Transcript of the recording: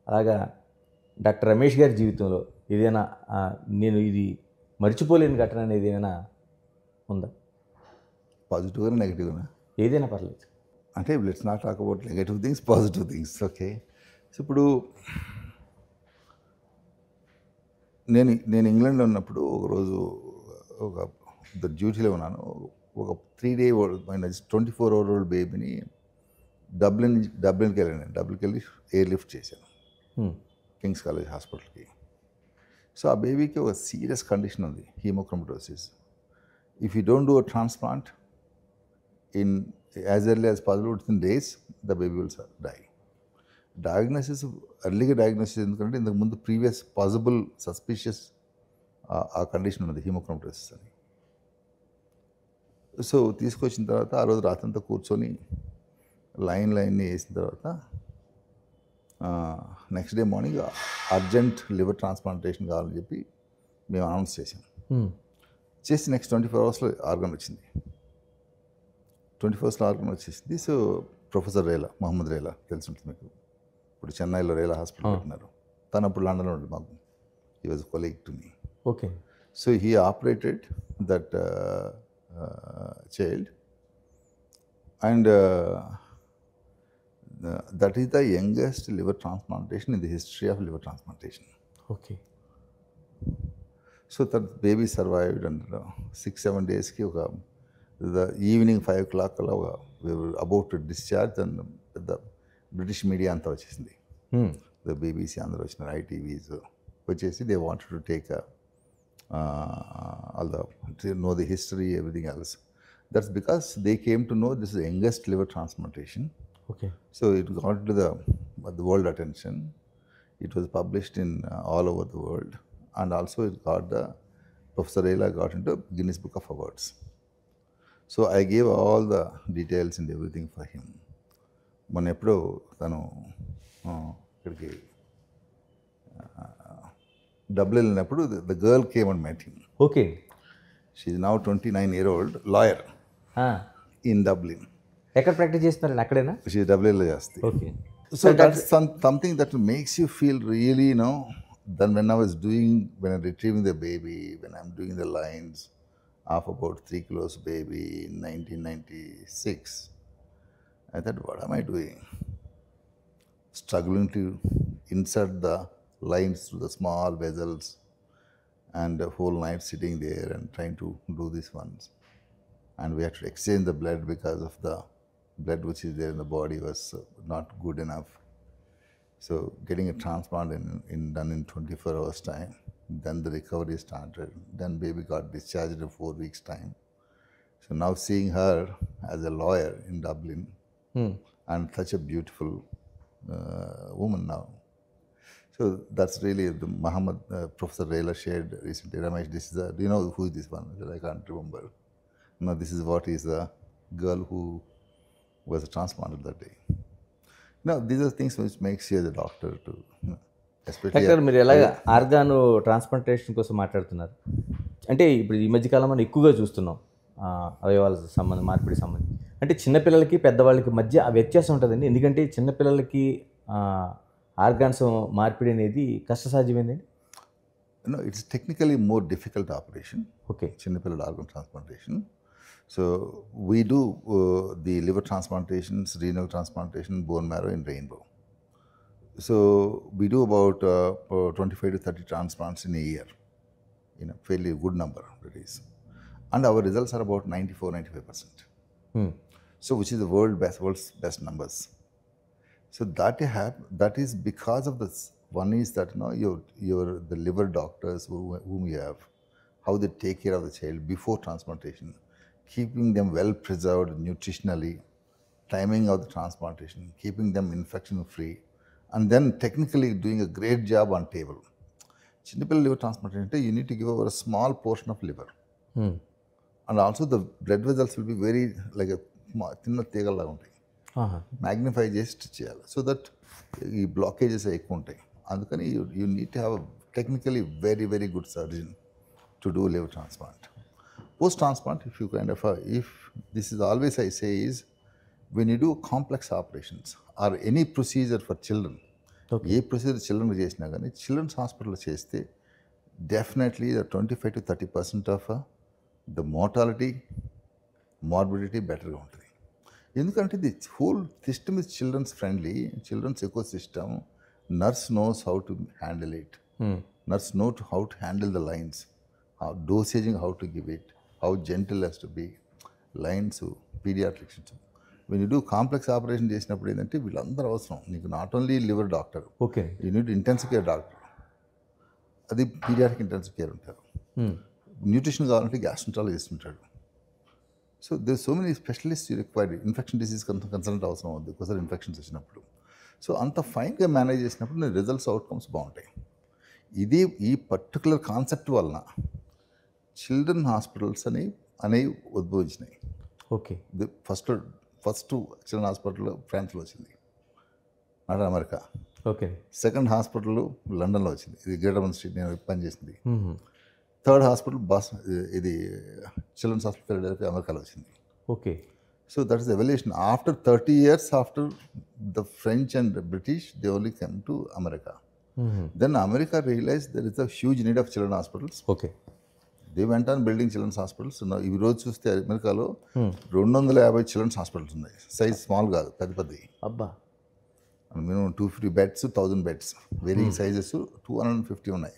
అలాగా డాక్టర్ రమేష్ గారి జీవితంలో ఏదైనా నేను ఇది మర్చిపోలేని ఘటన అనేది ఏమైనా ఉందా? పాజిటివ్గా నెగిటివ్గా ఏదైనా పర్లేదు. అంటే let's not talk about negative things, positive things. Okay, so ఇప్పుడు నేను ఇంగ్లాండ్లో ఉన్నప్పుడు ఒకరోజు ఒక డ్యూటీలో ఉన్నాను. ఒక 3 day old 24-hour-old బేబీని డబ్లిన్కి వెళ్ళాను. డబ్లిన్కి వెళ్ళి ఎయిర్ లిఫ్ట్ చేశాను కింగ్స్ కాలేజ్ హాస్పిటల్కి. సో ఆ బేబీకి ఒక సీరియస్ కండిషన్ ఉంది, haemochromatosis. If you don't do a transplant in as early as possible with in days, the baby will die. Diagnosis ఎర్లీగా డయాగ్నోసిస్ ఎందుకంటే ఇంతకు ముందు ప్రీవియస్ పాసిబుల్ సస్పిషియస్ ఆ కండిషన్ ఉన్నది, హీమోక్రోమటోసిస్ అని. సో తీసుకొచ్చిన తర్వాత ఆ రోజు రాత్రంతా కూర్చొని లైన్ని వేసిన తర్వాత next day morning urgent liver transplantation కావాలని చెప్పి మేము అనౌన్స్ చేసాం. చేసి నెక్స్ట్ 24 hours ఆర్గన్ వచ్చింది. 24 hours ఆర్గన్ వచ్చేసింది. సో ప్రొఫెసర్ రేలా, మహమ్మద్ రేలా తెలిసి ఉంటుంది మీకు, ఇప్పుడు చెన్నైలో రేలా హాస్పిటల్ పెట్టినారు. తను అప్పుడు లండన్లో ఉండి మాకు, he was colleague to me. Okay. So he operated that child and that is the youngest liver transplantation in the history of liver transplantation. Okay. So that baby survived and 6-7 days ki the evening 5 o'clock we were about to discharge and the British media anta vachesindi. The BBC andar vachina ITVs vachesi they wanted to take all the to know the history, everything else. That's because they came to know this is the youngest liver transplantation. Okay. So it got to the world attention. It was published in all over the world, and also it got Professor Ela got into Guinness Book of Awards. So I gave all the details and everything for him. When epudo tanu ikkadiki Dublin ellinappudu the girl came and met him. Okay. She is now 29-year-old lawyer in Dublin. ఎక్కడ practice చేస్తున్నారు? అక్కడేనా? డబ్ల్యూలో చేస్తుంది. Okay. So that's something that makes you feel really then when I was doing, when I retrieving the baby, when I'm doing the lines of about 3 kilos baby in 1996, I thought, what am I doing? Struggling to insert the lines through the small vessels and the whole night sitting there and trying to do these ones. And we had to exchange the blood because of the blood which is there in the body was not good enough. So getting a transplant done in 24 hours time, then the recovery started. Then baby got discharged in 4 weeks time. So now seeing her as a lawyer in Dublin and such a beautiful woman now. So that's really the Muhammad Professor Layla shared recently. Ramesh, this is do you know who is this one? I said, I can't remember. No, this is what is the girl who was transplanted that day. Now, these are things which makes you as a doctor to, especially. Doctor, మీరు ఎలాగ organ transplantation కోసం మాట్లాడుతున్నారు అంటే ఇప్పుడు ఈ మధ్యకాలంలో ఎక్కువగా చూస్తున్నాం అవయవాల మార్పిడి సంబంధించి. అంటే చిన్నపిల్లలకి పెద్దవాళ్ళకి మధ్య ఆ వ్యత్యాసం ఉంటుందండి. ఎందుకంటే చిన్నపిల్లలకి ఆర్గాన్స్ మార్పిడి అనేది కష్టసాధ్యమైందండి. No, it's technically more difficult operation. Okay. Chinnapillada organ transplantation. So we do the liver transplantations, renal transplantation, bone marrow in Rainbow. So we do about 25 to 30 transplants in a year, in a fairly good number that is. And our results are about 94-95%. So which is the world's best numbers. So that is because of this. One is that the liver doctors whom you have, how they take care of the child before transplantation, keeping them well preserved nutritionally, timing of the transplantation, keeping them infection free, and then technically doing a great job on table. Chinnapilla liver transplantation, you need to give over a small portion of liver. And also the blood vessels will be very like a thinna tegalaga untayi. Magnify చేసి చేయాలి, so that ఈ blockages ఎక్కువ ఉంటాయి. అందుకని you need to have technically very very good surgeon to do liver transplant. Post transplant, if you kind of if this is always I say is when you do complex operations or any procedure for children, ఏ procedure children చేసినా కానీ children's హాస్పిటల్లో చేస్తే definitely 25-30% of the mortality morbidity బెటర్గా ఉంటుంది. ఎందుకంటే the whole system is children's friendly, children's ecosystem. Nurse knows how to handle it, nurse know how to handle the lines, how dosaging, how to give it, how gentle has to be, lines, pediatrics. When you do complex operation చేసినప్పుడు ఏంటంటే వీళ్ళందరూ అవసరం. నీకు not only liver doctor, okay, you need intensive care doctor, అది paediatric intensive care ఉంటారు. Nutrition కావాలంటే gastroenterologist ఉంటాడు. So there so many specialist required. Infection disease consultant అవసరం అవుతుంది ఒకసారి ఇన్ఫెక్షన్స్ వచ్చినప్పుడు. సో అంత ఫైన్గా మేనేజ్ చేసినప్పుడు నీ రిజల్ట్స్ అవుట్కమ్స్ బాగుంటాయి. ఇది ఈ పర్టికులర్ కాన్సెప్ట్ వలన చిల్డ్రన్ హాస్పిటల్స్ అనేవి ఉద్భవించినాయి. ఓకే, ఫస్ట్ చిల్డ్రన్ హాస్పిటల్ ఫ్రాన్స్లో వచ్చింది, not America. Okay, second hospital లండన్లో వచ్చింది, ఇది గ్రేటర్ వన్ స్ట్రీట్ నేను పనిచేసింది. థర్డ్ హాస్పిటల్ ఇది చిల్డ్రన్స్ హాస్పిటల్ ఫిలడెల్ఫియా అమెరికాలో వచ్చింది. Okay. So that is evolution. After 30 years after the French and British they only come to America. Then America realized there is a huge need of children hospitals. Okay. They went on building children's hospitals. ఈ రోజు చూస్తే అమెరికాలో 250 children's hospitals ఉన్నాయి. Size small కాదు, పెద్ద పెద్దవి. అబ్బా. Minimum 250 beds, 1000 beds, wearing sizes 250 ఉన్నాయి.